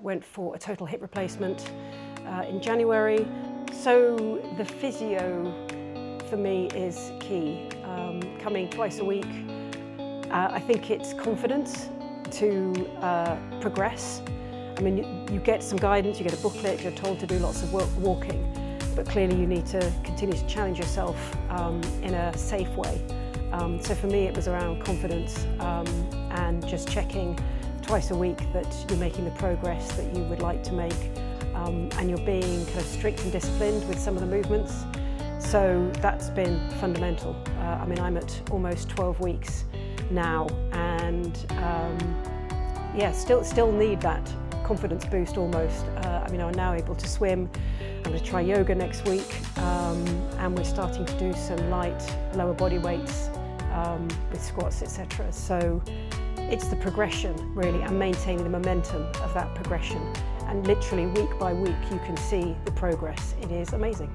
went for a total hip replacement in January. So the physio for me is key. Coming twice a week, I think it's confidence to progress. I mean, you get some guidance, you get a booklet, you're told to do lots of walking, but clearly you need to continue to challenge yourself in a safe way. So for me it was around confidence and just checking twice a week that you're making the progress that you would like to make, and you're being kind of strict and disciplined with some of the movements. So that's been fundamental. I mean, I'm at almost 12 weeks now, and yeah, still need that confidence boost almost. I mean, I'm now able to swim. I'm going to try yoga next week, and we're starting to do some light lower body weights with squats, etc. So it's the progression really, and maintaining the momentum of that progression. And literally week by week you can see the progress. It is amazing.